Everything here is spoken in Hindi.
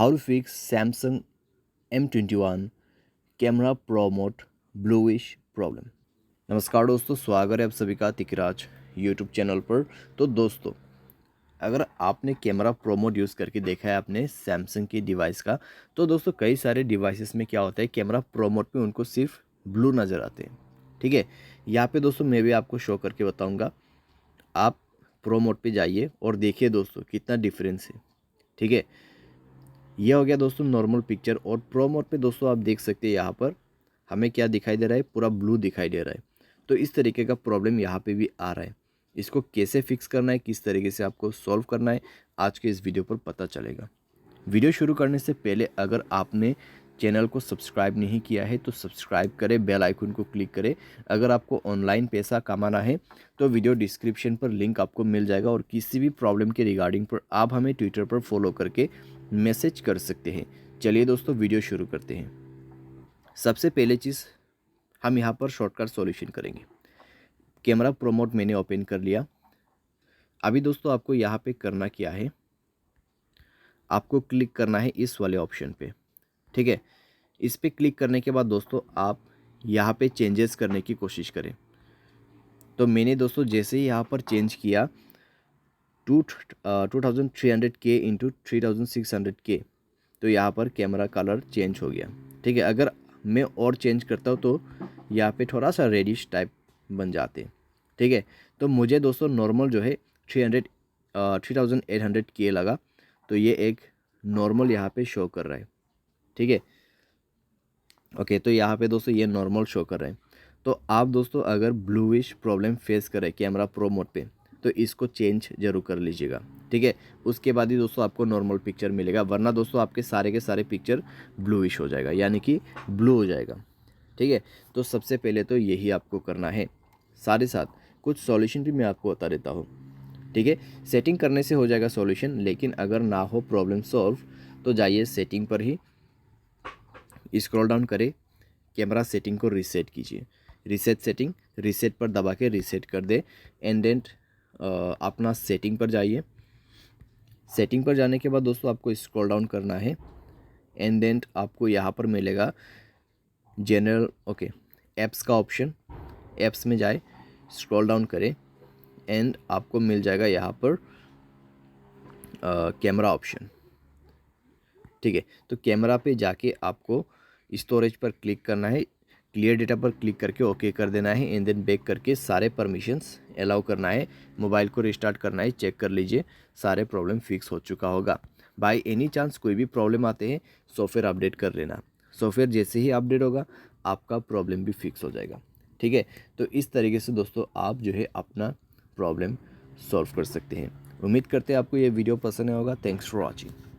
How to fix Samsung M21 camera pro mode bluish problem. नमस्कार दोस्तों, स्वागत है आप सभी का तिकराज यूट्यूब चैनल पर। तो दोस्तों, अगर आपने कैमरा प्रो मोड यूज़ करके देखा है आपने सैमसंग की डिवाइस का, तो दोस्तों कई सारे डिवाइसेस में क्या होता है, कैमरा प्रो मोड पे उनको सिर्फ ब्लू नज़र आते हैं। ठीक है, यहाँ पे दोस्तों मैं भी आपको शो करके बताऊँगा। आप प्रो मोड पे जाइए और देखिए दोस्तों कितना डिफरेंस है। ठीक है, यह हो गया दोस्तों नॉर्मल पिक्चर। और प्रो मोड पे दोस्तों आप देख सकते हैं यहाँ पर हमें क्या दिखाई दे रहा है, पूरा ब्लू दिखाई दे रहा है। तो इस तरीके का प्रॉब्लम यहाँ पे भी आ रहा है। इसको कैसे फिक्स करना है, किस तरीके से आपको सॉल्व करना है, आज के इस वीडियो पर पता चलेगा। वीडियो शुरू करने से पहले अगर आपने चैनल को सब्सक्राइब नहीं किया है तो सब्सक्राइब करें, बेल आइकन को क्लिक करें। अगर आपको ऑनलाइन पैसा कमाना है तो वीडियो डिस्क्रिप्शन पर लिंक आपको मिल जाएगा, और किसी भी प्रॉब्लम के रिगार्डिंग पर आप हमें ट्विटर पर फॉलो करके मैसेज कर सकते हैं। चलिए दोस्तों, वीडियो शुरू करते हैं। सबसे पहले चीज़ हम यहाँ पर शॉर्टकट सॉल्यूशन करेंगे। कैमरा प्रो मोड मैंने ओपन कर लिया। अभी दोस्तों आपको यहाँ पे करना क्या है, आपको क्लिक करना है इस वाले ऑप्शन पे। ठीक है, इस पे क्लिक करने के बाद दोस्तों आप यहाँ पे चेंजेस करने की कोशिश करें। तो मैंने दोस्तों जैसे ही यहाँ पर चेंज किया 2300K इंटू 3600K, तो यहाँ पर कैमरा कलर चेंज हो गया। ठीक है, अगर मैं और चेंज करता हूँ तो यहाँ पे थोड़ा सा रेडिश टाइप बन जाते हैं। ठीक है, तो मुझे दोस्तों नॉर्मल जो है 3800K लगा, तो ये एक नॉर्मल यहाँ पे शो कर रहा है। ठीक है, ओके, तो यहाँ पे दोस्तों ये नॉर्मल शो कर रहे हैं। तो आप दोस्तों अगर ब्लूइश प्रॉब्लम फेस करें कैमरा प्रो मोड पे, तो इसको चेंज जरूर कर लीजिएगा। ठीक है, उसके बाद ही दोस्तों आपको नॉर्मल पिक्चर मिलेगा, वरना दोस्तों आपके सारे के सारे पिक्चर ब्लूइश हो जाएगा, यानी कि ब्लू हो जाएगा। ठीक है, तो सबसे पहले तो यही आपको करना है। साथ ही साथ कुछ सॉल्यूशन भी मैं आपको बता देता हूँ। ठीक है, सेटिंग करने से हो जाएगा सॉल्यूशन, लेकिन अगर ना हो प्रॉब्लम सॉल्व तो जाइए सेटिंग पर ही स्क्रॉल डाउन करें, कैमरा सेटिंग को रीसेट कीजिए। रीसेट सेटिंग, रीसेट पर दबा के रीसेट कर दे। एंड देन अपना सेटिंग पर जाइए। सेटिंग पर जाने के बाद दोस्तों आपको स्क्रॉल डाउन करना है। एंड देन आपको यहाँ पर मिलेगा जनरल, ओके, ऐप्स का ऑप्शन। ऐप्स में जाए, स्क्रॉल डाउन करें एंड आपको मिल जाएगा यहाँ पर कैमरा ऑप्शन। ठीक है, तो कैमरा पे जाके आपको स्टोरेज पर क्लिक करना है, क्लियर डेटा पर क्लिक करके ओके कर देना है। एंड देन बैक करके सारे परमिशंस अलाउ करना है, मोबाइल को रिस्टार्ट करना है। चेक कर लीजिए सारे प्रॉब्लम फिक्स हो चुका होगा। बाय एनी चांस कोई भी प्रॉब्लम आते हैं सॉफ्टवेयर अपडेट कर लेना। सॉफ्टवेयर जैसे ही अपडेट होगा आपका प्रॉब्लम भी फिक्स हो जाएगा। ठीक है, तो इस तरीके से दोस्तों आप जो है अपना प्रॉब्लम सॉल्व कर सकते हैं। उम्मीद करते हैं आपको ये वीडियो पसंद आया होगा। Thanks for watching.